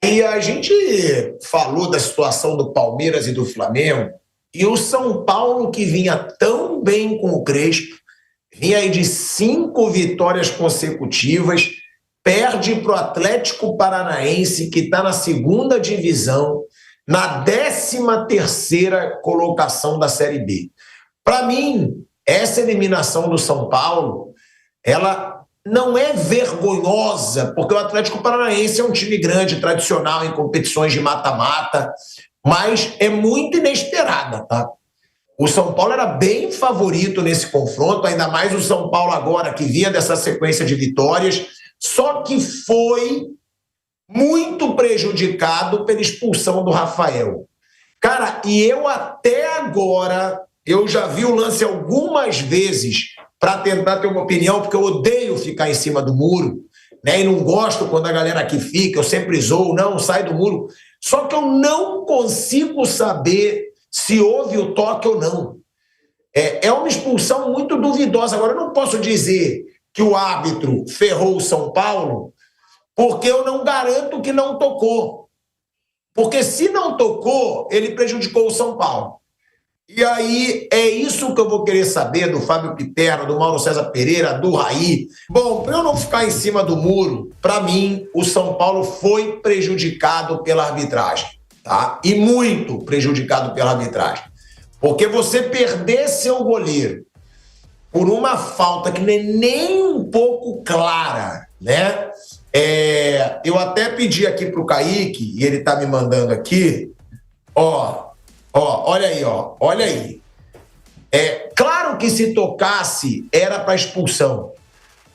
E a gente falou da situação do Palmeiras e do Flamengo, e o São Paulo, que vinha tão bem com o Crespo, vinha aí de 5 vitórias consecutivas, perde para o Atlético Paranaense, que está na segunda divisão, na 13ª colocação da Série B. Para mim, essa eliminação do São Paulo, ela não é vergonhosa, porque o Atlético Paranaense é um time grande, tradicional em competições de mata-mata, mas é muito inesperada, tá? O São Paulo era bem favorito nesse confronto, ainda mais o São Paulo agora, que vinha dessa sequência de vitórias, só que foi muito prejudicado pela expulsão do Rafael. Cara, e eu até agora, eu já vi o lance algumas vezes para tentar ter uma opinião, porque eu odeio ficar em cima do muro, né? E não gosto quando a galera aqui fica, eu sempre zoo, não, sai do muro. Só que eu não consigo saber se houve o toque ou não. É uma expulsão muito duvidosa. Agora, eu não posso dizer que o árbitro ferrou o São Paulo, porque eu não garanto que não tocou. Porque se não tocou, ele prejudicou o São Paulo. E aí, é isso que eu vou querer saber do Fábio Piperno, do Mauro César Pereira, do Raí. Bom, para eu não ficar em cima do muro, para mim, o São Paulo foi prejudicado pela arbitragem, tá? E muito prejudicado pela arbitragem. Porque você perder seu goleiro por uma falta que não é nem um pouco clara, né? Eu até pedi aqui pro Kaique, e ele tá me mandando aqui, olha aí. Claro que se tocasse era para expulsão.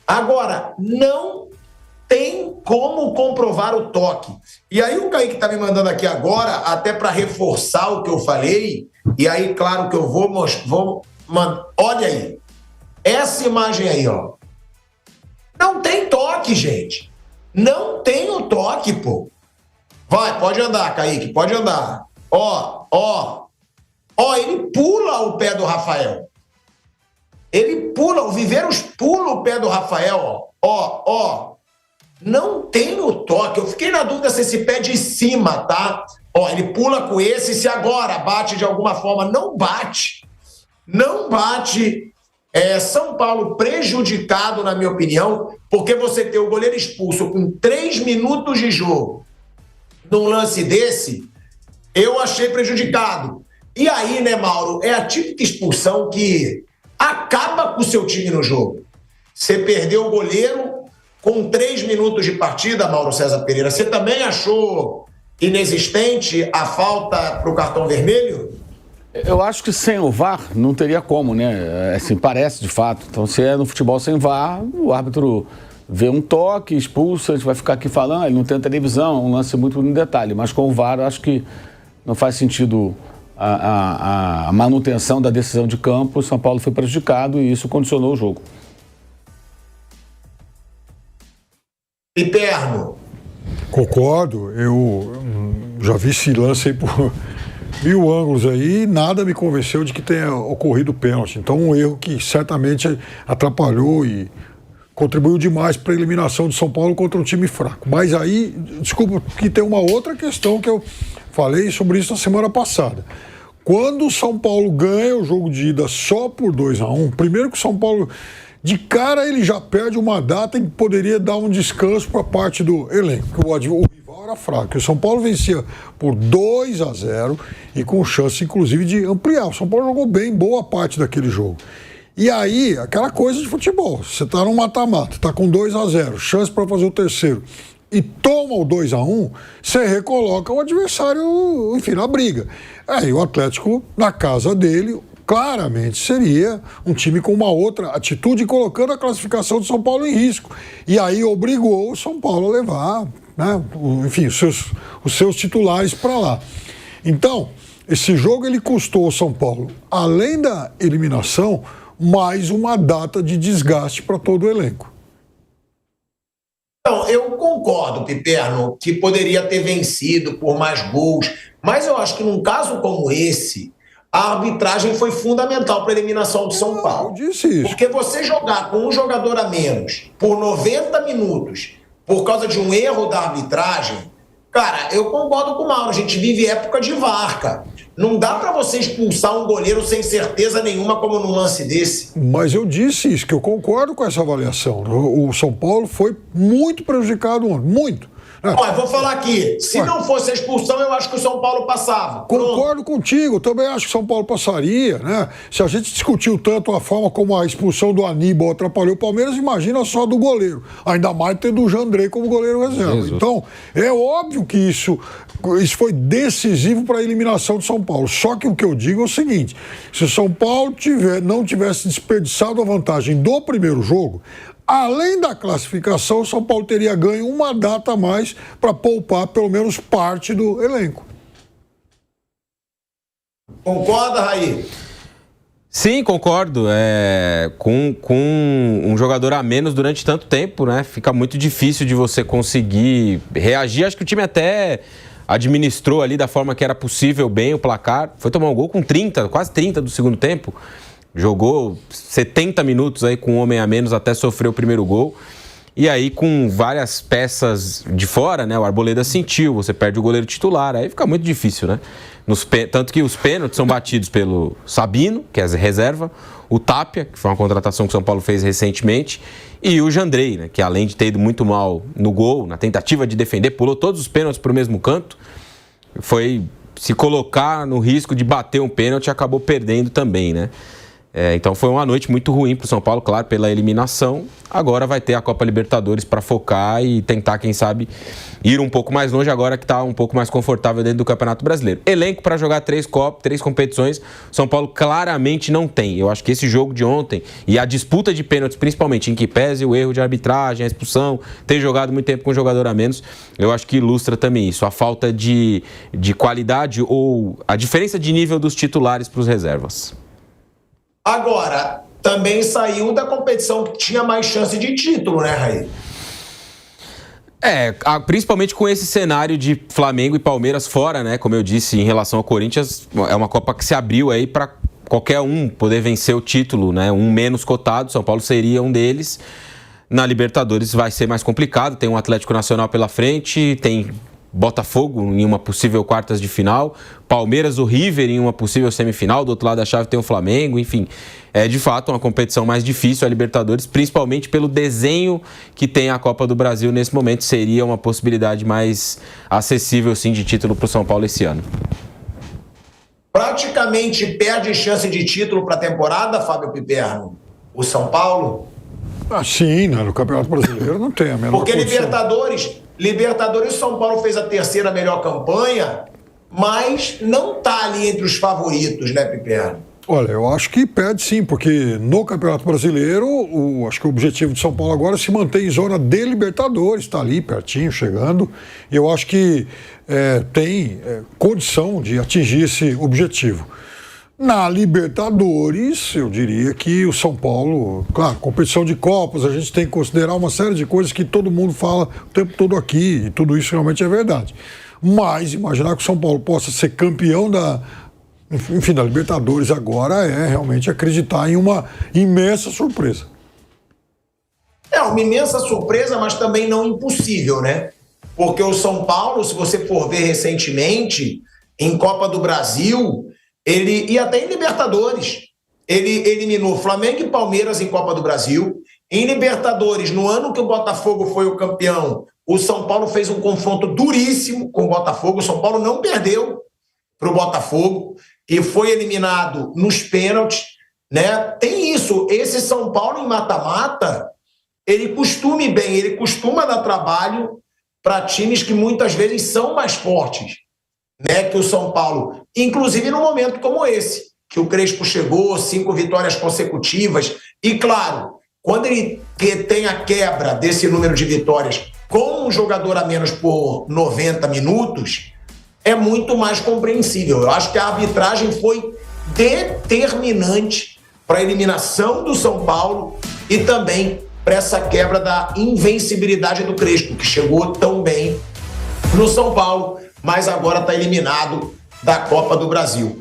Agora, não tem como comprovar o toque. E aí o Kaique tá me mandando aqui agora, até para reforçar o que eu falei, e aí, claro que eu vou mandar. Olha aí. Essa imagem aí, ó. Não tem toque, gente. Não tem o toque, pô. Vai, pode andar, Kaique, pode andar. Ó, ele pula o pé do Rafael. Ele pula, o Viveiros pula o pé do Rafael, ó. Não tem o toque. Eu fiquei na dúvida se esse pé de cima, tá? Ele pula com esse, se agora bate de alguma forma. Não bate. Não bate. São Paulo prejudicado, na minha opinião, porque você ter o goleiro expulso com 3 minutos de jogo num lance desse, eu achei prejudicado. E aí, né, Mauro, é a típica expulsão que acaba com o seu time no jogo. Você perdeu o goleiro com 3 minutos de partida, Mauro César Pereira. Você também achou inexistente a falta para o cartão vermelho? Eu acho que sem o VAR não teria como, né? Assim, parece de fato. Então, se é no futebol sem VAR, o árbitro vê um toque, expulsa, a gente vai ficar aqui falando, ele não tem televisão, um lance muito no detalhe. Mas com o VAR, eu acho que não faz sentido a manutenção da decisão de campo. O São Paulo foi prejudicado e isso condicionou o jogo. Piperno. Concordo. Eu já vi esse lance aí por 1000 ângulos aí, nada me convenceu de que tenha ocorrido pênalti. Então, um erro que certamente atrapalhou e contribuiu demais para a eliminação de São Paulo contra um time fraco. Mas aí, desculpa, que tem uma outra questão que eu falei sobre isso na semana passada. Quando o São Paulo ganha o jogo de ida só por 2-1, primeiro que o São Paulo, de cara, ele já perde uma data em que poderia dar um descanso para parte do elenco, que o rival era fraco. O São Paulo vencia por 2-0 e com chance, inclusive, de ampliar. O São Paulo jogou bem boa parte daquele jogo. E aí, aquela coisa de futebol, você tá no mata-mata, tá com 2-0, chance para fazer o terceiro, e toma o 2-1, você recoloca o adversário, enfim, na briga. Aí o Atlético, na casa dele, claramente seria um time com uma outra atitude, colocando a classificação do São Paulo em risco. E aí obrigou o São Paulo a levar, né, enfim, os seus titulares para lá. Então, esse jogo ele custou ao São Paulo, além da eliminação, mais uma data de desgaste para todo o elenco. Então, eu concordo, Piperno, que poderia ter vencido por mais gols, mas eu acho que num caso como esse, a arbitragem foi fundamental para a eliminação do São Paulo. Eu disse isso. Porque você jogar com um jogador a menos por 90 minutos, por causa de um erro da arbitragem, Cara, eu concordo com o Mauro, a gente vive época de VAR, cara. Não dá para você expulsar um goleiro sem certeza nenhuma como num lance desse. Mas eu disse isso, que eu concordo com essa avaliação. O São Paulo foi muito prejudicado ontem, muito. Olha, vou falar aqui, se não fosse a expulsão, eu acho que o São Paulo passava. Concordo contigo, também acho que o São Paulo passaria, né? Se a gente discutiu tanto a forma como a expulsão do Aníbal atrapalhou o Palmeiras, imagina só do goleiro. Ainda mais tendo o Jandrei como goleiro reserva. Jesus. Então, é óbvio que isso foi decisivo para a eliminação do São Paulo. Só que o que eu digo é o seguinte, se o São Paulo não tivesse desperdiçado a vantagem do primeiro jogo, além da classificação, o São Paulo teria ganho uma data a mais para poupar pelo menos parte do elenco. Concorda, Raí? Sim, concordo. Com um jogador a menos durante tanto tempo, né? Fica muito difícil de você conseguir reagir. Acho que o time até administrou ali da forma que era possível bem o placar. Foi tomar um gol com quase 30 do segundo tempo. Jogou 70 minutos aí com um homem a menos até sofrer o primeiro gol. E aí com várias peças de fora, né? O Arboleda sentiu, você perde o goleiro titular, aí fica muito difícil, né? Tanto que os pênaltis são batidos pelo Sabino, que é reserva, o Tapia, que foi uma contratação que o São Paulo fez recentemente, e o Jandrei, né? Que além de ter ido muito mal no gol, na tentativa de defender, pulou todos os pênaltis para o mesmo canto, foi se colocar no risco de bater um pênalti e acabou perdendo também, né? Então foi uma noite muito ruim para o São Paulo, claro, pela eliminação. Agora vai ter a Copa Libertadores para focar e tentar, quem sabe, ir um pouco mais longe agora que está um pouco mais confortável dentro do Campeonato Brasileiro. Elenco para jogar três competições, o São Paulo claramente não tem. Eu acho que esse jogo de ontem e a disputa de pênaltis, principalmente em que pese o erro de arbitragem, a expulsão, ter jogado muito tempo com um jogador a menos, eu acho que ilustra também isso, a falta de qualidade ou a diferença de nível dos titulares para os reservas. Agora, também saiu da competição que tinha mais chance de título, né, Raí? Principalmente com esse cenário de Flamengo e Palmeiras fora, né? Como eu disse, em relação ao Corinthians, é uma Copa que se abriu aí para qualquer um poder vencer o título, né? Um menos cotado, São Paulo seria um deles. Na Libertadores vai ser mais complicado, tem um Atlético Nacional pela frente, tem Botafogo em uma possível quartas de final, Palmeiras, o River em uma possível semifinal, do outro lado da chave tem o Flamengo, enfim, é de fato uma competição mais difícil a Libertadores, principalmente pelo desenho que tem a Copa do Brasil nesse momento, seria uma possibilidade mais acessível sim de título para o São Paulo esse ano. Praticamente perde chance de título para a temporada, Fábio Piperno, o São Paulo? Sim, né? No Campeonato Brasileiro não tem a menor Porque condição. Libertadores, São Paulo fez a terceira melhor campanha, mas não está ali entre os favoritos, né, Piperno? Olha, eu acho que perde sim, porque no Campeonato Brasileiro, acho que o objetivo de São Paulo agora é se manter em zona de Libertadores, está ali pertinho, chegando, e eu acho que tem condição de atingir esse objetivo. Na Libertadores, eu diria que o São Paulo, claro, competição de Copas, a gente tem que considerar uma série de coisas que todo mundo fala o tempo todo aqui, e tudo isso realmente é verdade. Mas imaginar que o São Paulo possa ser campeão da Libertadores agora é realmente acreditar em uma imensa surpresa. Uma imensa surpresa, mas também não impossível, né? Porque o São Paulo, se você for ver recentemente, em Copa do Brasil, e até em Libertadores, ele eliminou Flamengo e Palmeiras em Copa do Brasil. Em Libertadores, no ano que o Botafogo foi o campeão, o São Paulo fez um confronto duríssimo com o Botafogo. O São Paulo não perdeu para o Botafogo e foi eliminado nos pênaltis, né? Tem isso, esse São Paulo em mata-mata, ele costuma dar trabalho para times que muitas vezes são mais fortes, né, que o São Paulo, inclusive num momento como esse, que o Crespo chegou, 5 vitórias consecutivas, e claro, quando ele tem a quebra desse número de vitórias com um jogador a menos por 90 minutos, é muito mais compreensível. Eu acho que a arbitragem foi determinante para a eliminação do São Paulo e também para essa quebra da invencibilidade do Crespo, que chegou tão bem no São Paulo, mas agora está eliminado da Copa do Brasil.